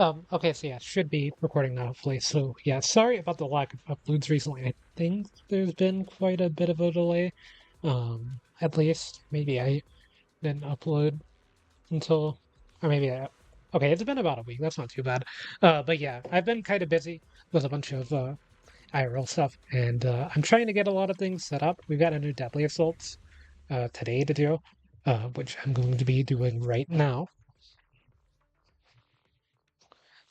Okay, so yeah, should be recording now, hopefully. So yeah, sorry about the lack of uploads recently. I think there's been quite a bit of a delay. At least maybe I didn't upload until, or maybe okay, it's been about a week. That's not too bad. But yeah, I've been kind of busy with a bunch of IRL stuff, and I'm trying to get a lot of things set up. We've got a new Deadly Assaults today to do, which I'm going to be doing right now.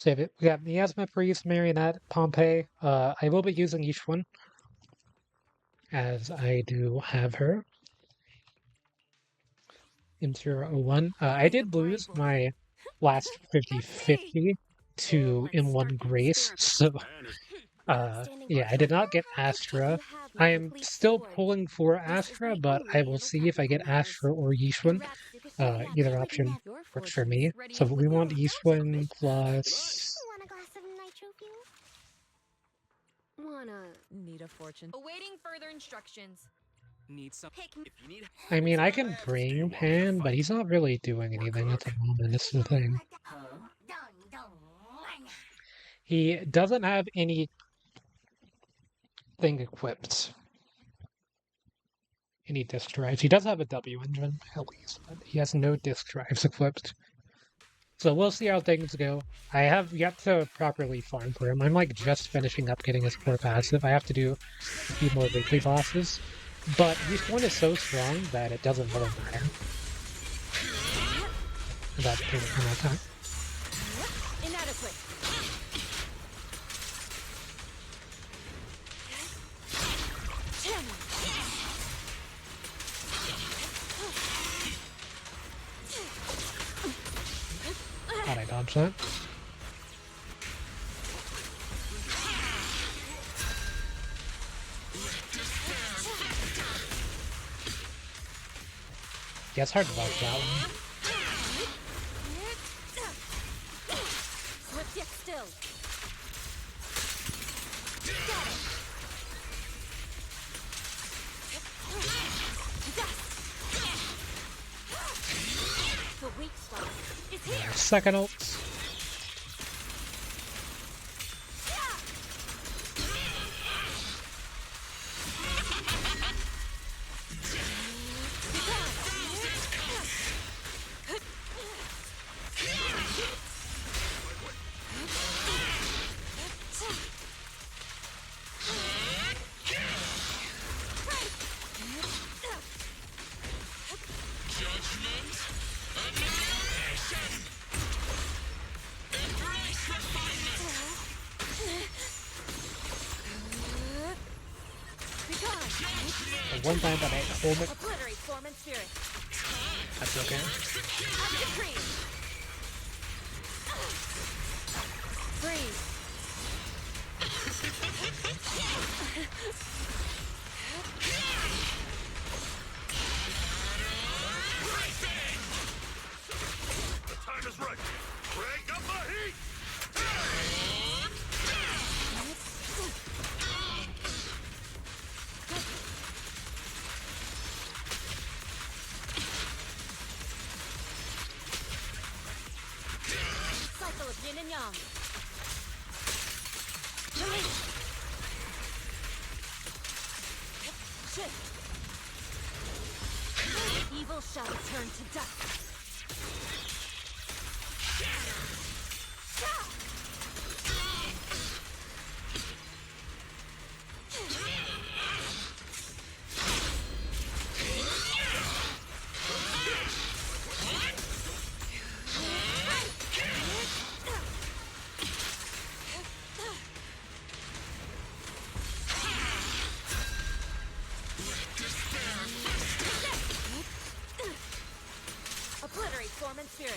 So we got Miasma Priest, Marionette, Pompeii. I will be using Yixuan, as I do have her. M001. I did lose my last 50-50 to M1 Grace, so yeah, I did not get Astra. I am still pulling for Astra, but I will see if I get Astra or Yixuan. Either option works for me. So we want Yixuan plus... Need a fortune. Awaiting further instructions. Need some. If you need. I mean, I can bring Pan, but he's not really doing anything at the moment, is the thing. He doesn't have anything equipped. Any disk drives. He does have a W engine, at least, but he has no disk drives equipped. So we'll see how things go. I have yet to properly farm for him. I'm like just finishing up getting his core passive. I have to do a few more weekly bosses. But each one is so strong that it doesn't really matter. About that time. Inadequate. Thought I dodged that. Yeah, it's hard to dodge that one. Sit still. The weak spot is here. Second ult. One time that I hold it. Obliterate form and spirit. That's okay. Freeze. The time is right. Crank up the heat. Cycle of yin and yang. Shift. Evil shall turn to dust.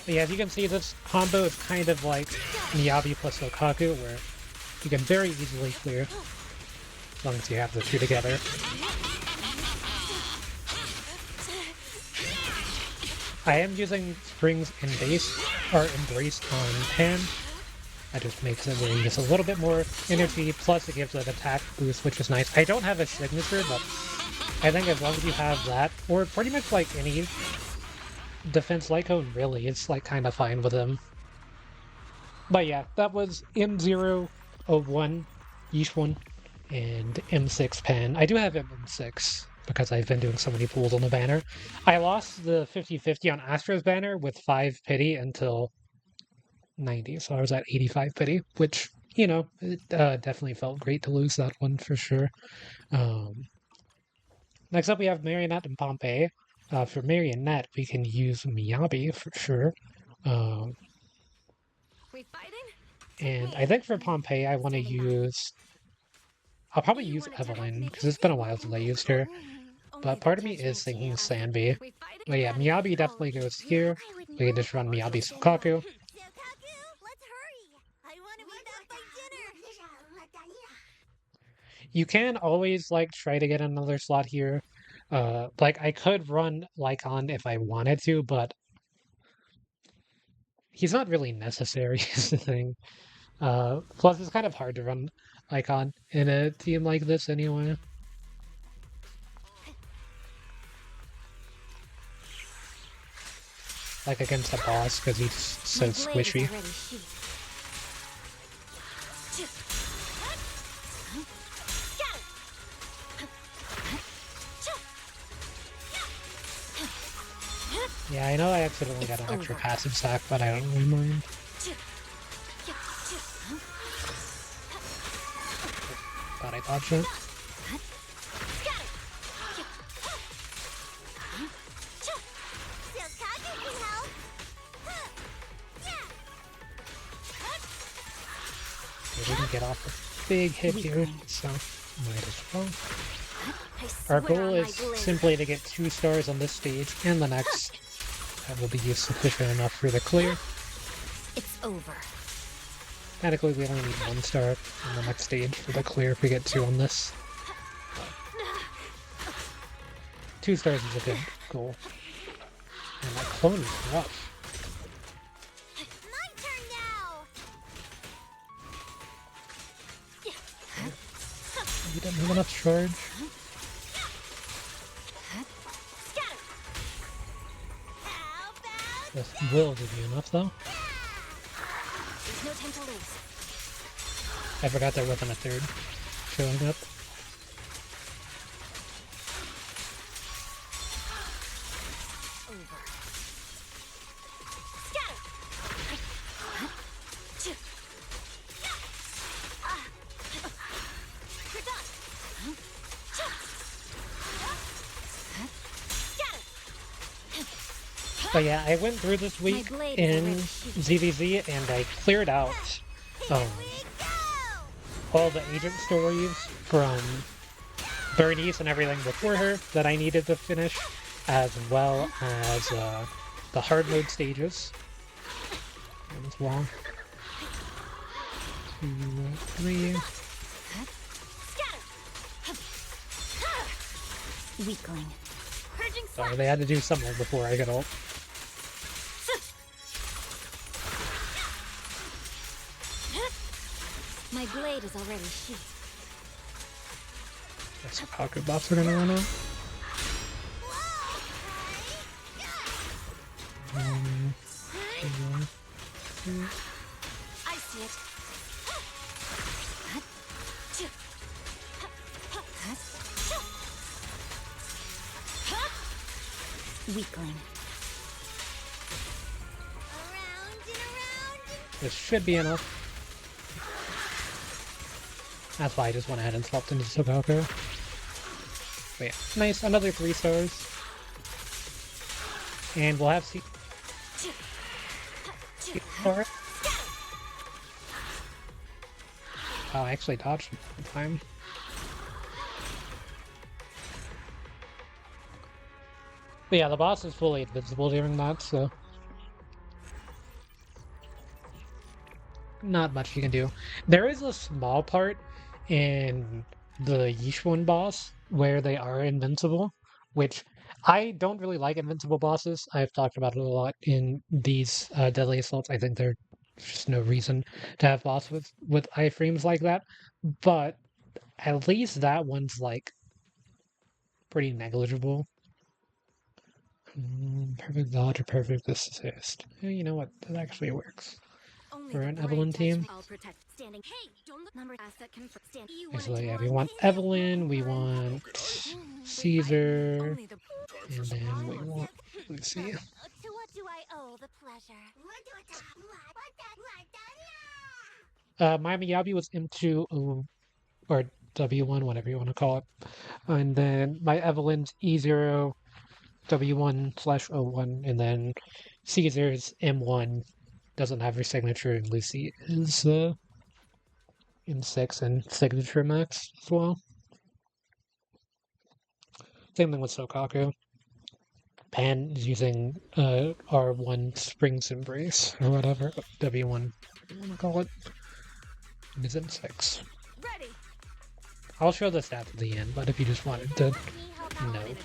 But yeah, as you can see, this combo is kind of like Miyabi plus Okaku, where you can very easily clear, as long as you have the two together. I am using Springs or Embrace on Pan. That just makes it where he gets a little bit more energy, plus it gives an attack boost, which is nice. I don't have a signature, but I think as long as you have that, or pretty much like any defense Lyco, really, it's like kind of fine with him. But yeah, that was M001 Yixuan and M6 pen. I do have M6 because I've been doing so many pulls on the banner. I lost the 50-50 on Astro's banner with 5 pity until 90, so I was at 85 pity, which, you know, it definitely felt great to lose that one for sure. Um, Next up, we have Marionette and Pompeii. For Marionette, we can use Miyabi for sure. Um, We fighting? and I think for Pompeii, I want to Standing by. use. I'll probably You use want a gentle Evelyn because it's maybe? been a while since I used her. Only But the part of me is judgment's thinking here. Sanbi. We fighting? But yeah, Miyabi definitely goes here. I would We can know just run if I Miyabi was standing by. Sokaku. Sokaku, let's hurry. I want to be back by dinner. You can always like try to get another slot here. Like I could run Lycon if I wanted to, but he's not really necessary is the thing. Plus it's kind of hard to run Lycon in a team like this anyway. Like against a boss because he's so squishy. Yeah, I know I accidentally got an extra passive sack, but I don't really mind. Thought I dodged it. We didn't get off a big hit here, so might as well. Our goal is simply to get 2 stars on this stage and the next. That will be sufficient enough for the clear. It's over. Technically, we only need 1 star on the next stage for the clear if we get 2 on this. 2 stars is a good goal. And that clone is rough. My turn now. We don't have enough charge. This will give you enough, though. There's no time to lose. I forgot there wasn't a third showing up. Over. But yeah, I went through this week in ZVZ and I cleared out all the agent stories from Bernice and everything before her that I needed to finish, as well as the hard mode stages. That was long. 2, 3. Weakling. Sorry, they had to do something before I got ult. My blade is already sheathed. Guess the pocket buffs are gonna run out. I see it. Weakling. This should be enough. That's why I just went ahead and swapped into Sokaku. But yeah, nice, another 3 stars. And we'll have Alright. Oh, I actually dodged the time. But yeah, the boss is fully invincible during that, so not much you can do. There is a small part in the Yixuan boss where they are invincible, which I don't really like invincible bosses. I've talked about it a lot in these Deadly Assaults. I think there's just no reason to have bosses with iframes like that. But at least that one's like pretty negligible. Perfect dodge or perfect assist. You know what? That actually works. for an Evelyn team. I'll protect standing. Hey, don't look number asset confirm stand. So yeah, we want Evelyn, we want Caesar, and then we want, let's see. To what do I owe the pleasure? My Miyabi was M2 or W1, whatever you want to call it. And then my Evelyn's E0 W1/01, and then Caesar's M1 doesn't have her signature, and Lucy is M6 and signature max as well. Same thing with Sokaku. Pan is using R1 Spring's Embrace, or whatever, W1, you want to call it. And is M6. Ready. I'll show the stats at the end, but if you just wanted to know.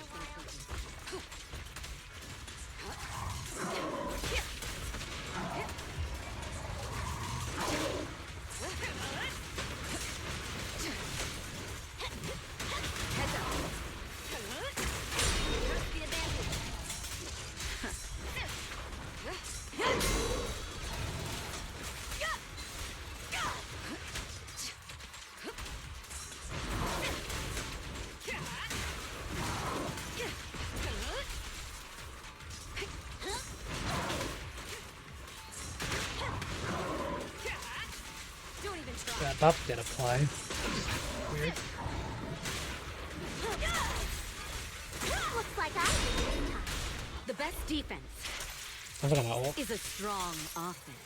That buff did apply. Weird. Looks like the best defense I'm gonna ult. is a strong offense.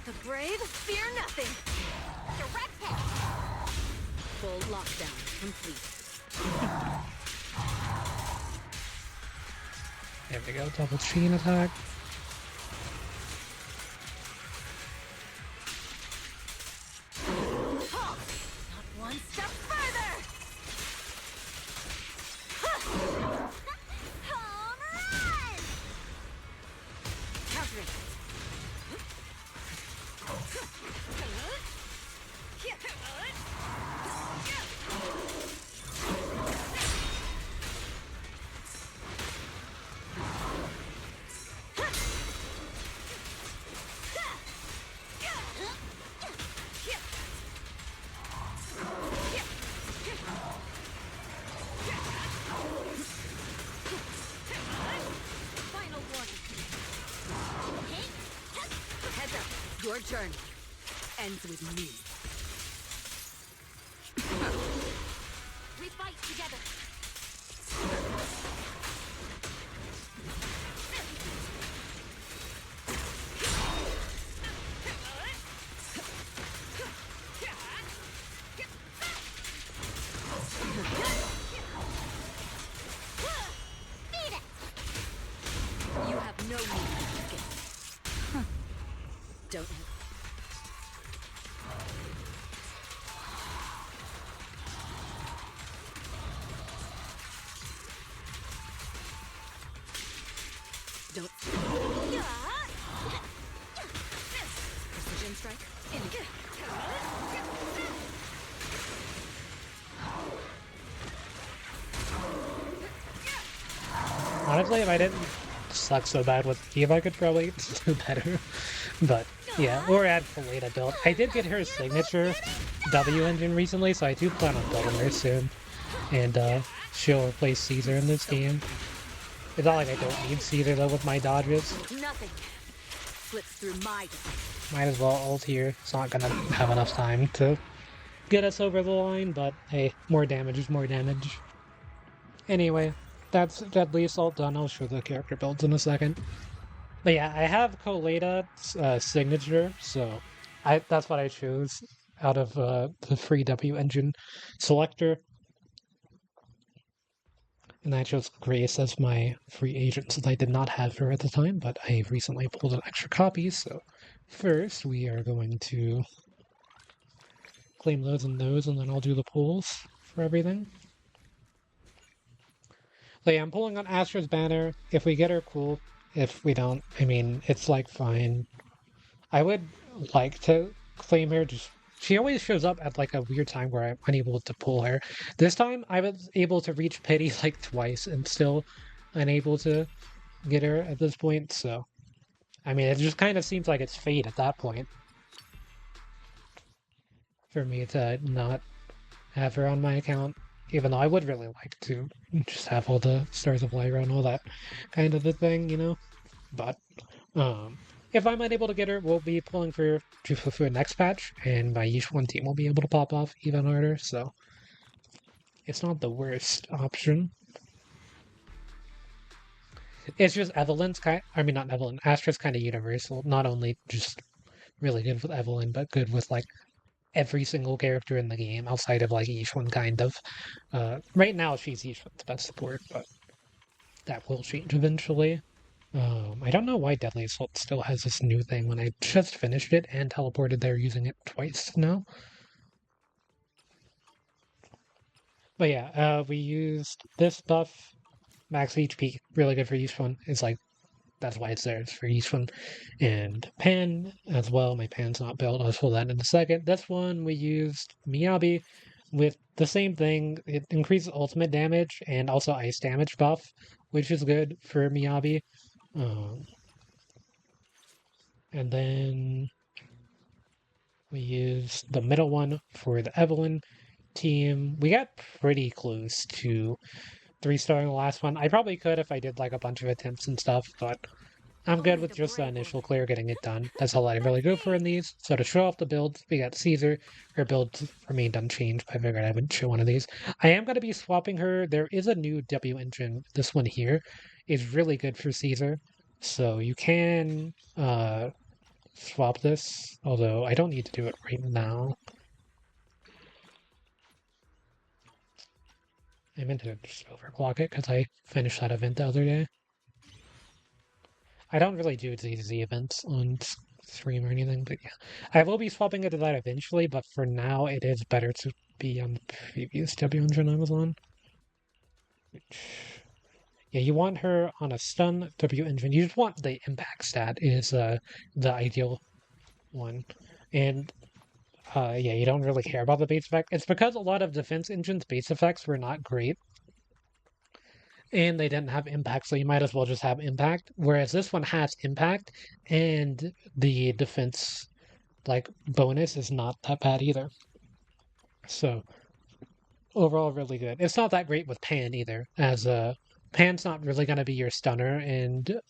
The brave fear nothing. Direct hit. Full lockdown complete. There we go, double chain attack. Not one step further. Home run! Countering. Final warning. Heads up. Your journey ends with me. We fight together. Beat it. You have no need to escape. Don't have. Don't. Precision strike. Honestly, if I didn't suck so bad with Eve, I could probably do better. But yeah, or add Kaleda build. I did get her signature W engine recently, so I do plan on building her soon. And she'll replace Caesar in this game. It's not like I don't need Caesar though with my dodges. Nothing slips through my defense. Might as well ult here. It's not gonna have enough time to get us over the line, but hey, more damage is more damage. Anyway, that's Deadly Assault done. I'll show the character builds in a second. But yeah, I have Koleda's signature, so that's what I chose out of the free W engine selector. And I chose Grace as my free agent since I did not have her at the time, but I recently pulled an extra copy, so first we are going to claim those and those, and then I'll do the pulls for everything. So yeah, I'm pulling on Astra's banner. If we get her, cool. If we don't, I mean, it's like fine. I would like to claim her. Just she always shows up at like a weird time where I'm unable to pull her. This time I was able to reach pity like twice and still unable to get her at this point. So I mean, it just kind of seems like it's fate at that point for me to not have her on my account. Even though I would really like to just have all the Stars of Lyra and all that kind of a thing, you know. But Um, if I'm unable to get her, we'll be pulling for the next patch, and my Yixuan team will be able to pop off even harder, so it's not the worst option. It's just Evelyn's kind I mean not Evelyn, Astra's kind of universal, not only just really good with Evelyn, but good with like every single character in the game outside of like Yixuan kind of. Right now she's Yixuan's best support, but that will change eventually. I don't know why Deadly Assault still has this new thing when I just finished it and teleported there using it twice now. But yeah, we used this buff, max HP, really good for Yixuan. It's like, that's why it's there, it's for Yixuan. And Pan as well, my Pan's not built, I'll show that in a second. This one we used Miyabi with the same thing. It increases ultimate damage and also ice damage buff, which is good for Miyabi. Um, and then we used the middle one for the Evelyn team. We got pretty close to 3-starring the last one. I probably could if I did like a bunch of attempts and stuff, but I'm good Only with the just the brave will initial live. clear getting it done. That's all I really go for in these. So to show off the builds, we got Caesar. Her build remained unchanged, but I figured I would show one of these. I am going to be swapping her. There is a new W engine. This one here is really good for Caesar. So you can swap this, although I don't need to do it right now. I meant to just overclock it because I finished that event the other day. I don't really do these events on stream or anything, but yeah. I will be swapping it to that eventually, but for now it is better to be on the previous W engine I was on. Which, yeah, you want her on a stun W engine. You just want the impact stat is the ideal one. And yeah, you don't really care about the base effect. It's because a lot of defense engines' base effects were not great and they didn't have impact, so you might as well just have impact. Whereas this one has impact, and the defense like bonus is not that bad either. So overall, really good. It's not that great with Pan either, as Pan's not really going to be your stunner and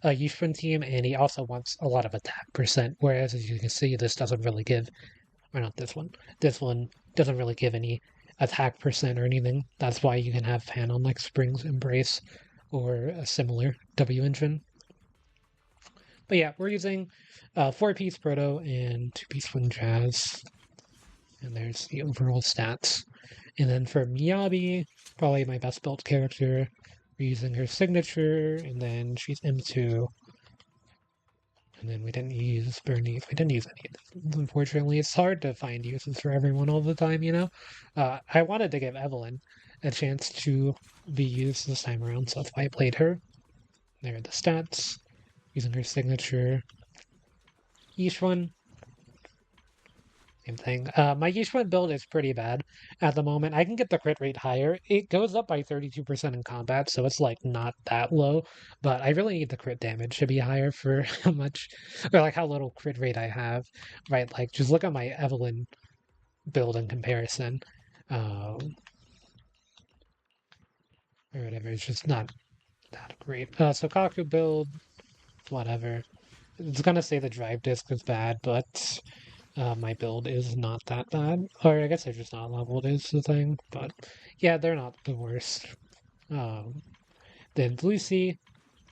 a Yixuan team, and he also wants a lot of attack percent. Whereas as you can see, this doesn't really give, or not this one. This one doesn't really give any attack percent or anything. That's why you can have Pan on like Spring's Embrace or a similar W engine. But yeah, we're using 4-piece Proto and 2-piece Wind Jazz. And there's the overall stats. And then for Miyabi, probably my best built character, we're using her signature, and then she's M2. And then we didn't use Bernice. We didn't use any of this. Unfortunately, it's hard to find uses for everyone all the time, you know? I wanted to give Evelyn a chance to be used this time around, so that's why I played her. There are the stats, using her signature. Yixuan, same thing. My Yixuan build is pretty bad at the moment. I can get the crit rate higher. It goes up by 32% in combat, so it's like not that low. But I really need the crit damage to be higher for how much, or like how little crit rate I have. Right, like just look at my Evelyn build in comparison. Or whatever, it's just not that great. So Kaku build, whatever. It's gonna say the drive disc is bad, but my build is not that bad. Or I guess they're just not leveled is the thing. But yeah, they're not the worst. Um, then Lucy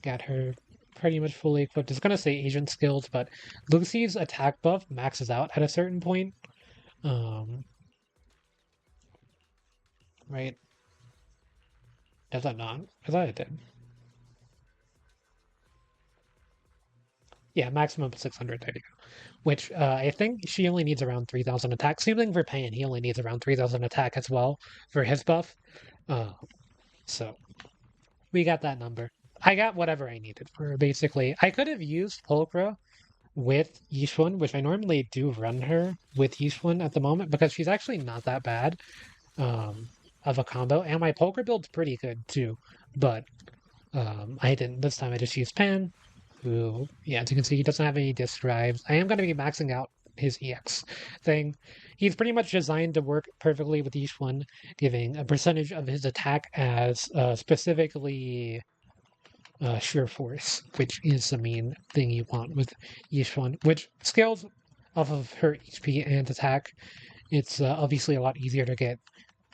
got her pretty much fully equipped. It's gonna say agent skills, but Lucy's attack buff maxes out at a certain point. Um, right? Does that not? I thought it did. Yeah, maximum 600. There you go. Which I think she only needs around 3,000 attack. Same thing for Pan. He only needs around 3,000 attack as well for his buff. Uh, so we got that number. I got whatever I needed for her, basically. I could have used Pulcra, with Yixuan, which I normally do run her with Yixuan at the moment because she's actually not that bad of a combo, and my poker build's pretty good too. But I didn't this time. I just used Pan, who, yeah, as you can see, he doesn't have any disk drives. I am going to be maxing out his EX thing. He's pretty much designed to work perfectly with each one, giving a percentage of his attack as specifically sheer force, which is the main thing you want with each one, which scales off of her HP and attack. It's obviously a lot easier to get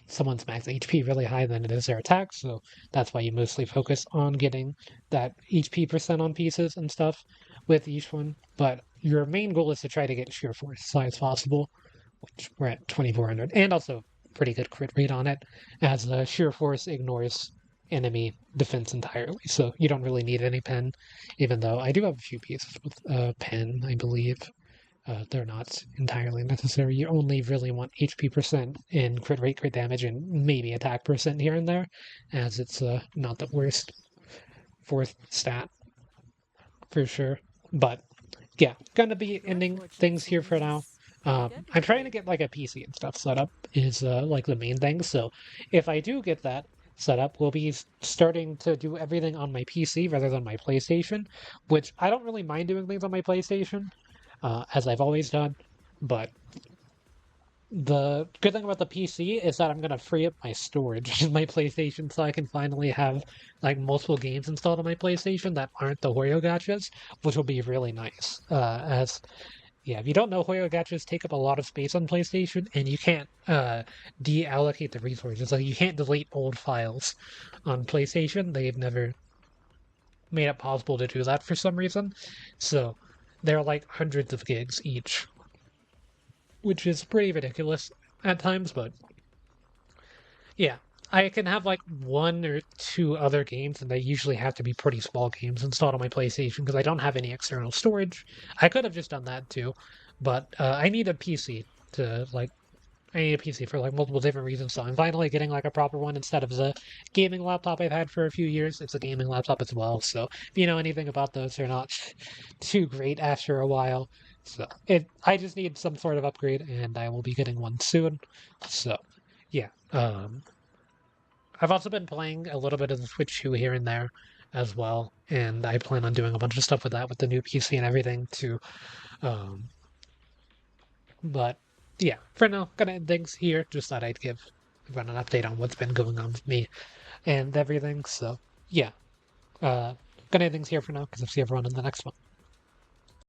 someone's max HP really high than it is their attack, so that's why you mostly focus on getting that HP percent on pieces and stuff with each one. But your main goal is to try to get sheer force as high as possible, which we're at 2400, and also pretty good crit rate on it, as sheer force ignores enemy defense entirely, so you don't really need any pen, even though I do have a few pieces with pen, I believe. They're not entirely necessary. You only really want HP percent in crit rate, crit damage, and maybe attack percent here and there, as it's not the worst fourth stat for sure. But yeah, gonna be ending things here for now. I'm trying to get like a PC and stuff set up is like the main thing. So if I do get that set up, we'll be starting to do everything on my PC rather than my PlayStation, which I don't really mind doing things on my PlayStation. As I've always done. But the good thing about the PC is that I'm going to free up my storage in my PlayStation so I can finally have like multiple games installed on my PlayStation that aren't the Hoyo gachas, which will be really nice. Yeah, if you don't know, Hoyo gachas take up a lot of space on PlayStation, and you can't deallocate the resources. Like you can't delete old files on PlayStation. They've never made it possible to do that for some reason. So they're like hundreds of gigs each, which is pretty ridiculous at times, but yeah. I can have like one or two other games, and they usually have to be pretty small games installed on my PlayStation because I don't have any external storage. I could have just done that too, but I need a PC to like I need a PC for like multiple different reasons, so I'm finally getting like a proper one instead of the gaming laptop I've had for a few years. It's a gaming laptop as well, so if you know anything about those, they're not too great after a while. So I just need some sort of upgrade, and I will be getting one soon. So yeah, I've also been playing a little bit of the Switch 2 here and there as well, and I plan on doing a bunch of stuff with that with the new PC and everything too. Um, but yeah, for now, gonna end things here. Just thought I'd give everyone an update on what's been going on with me and everything. So yeah, gonna end things here for now because I'll see everyone in the next one.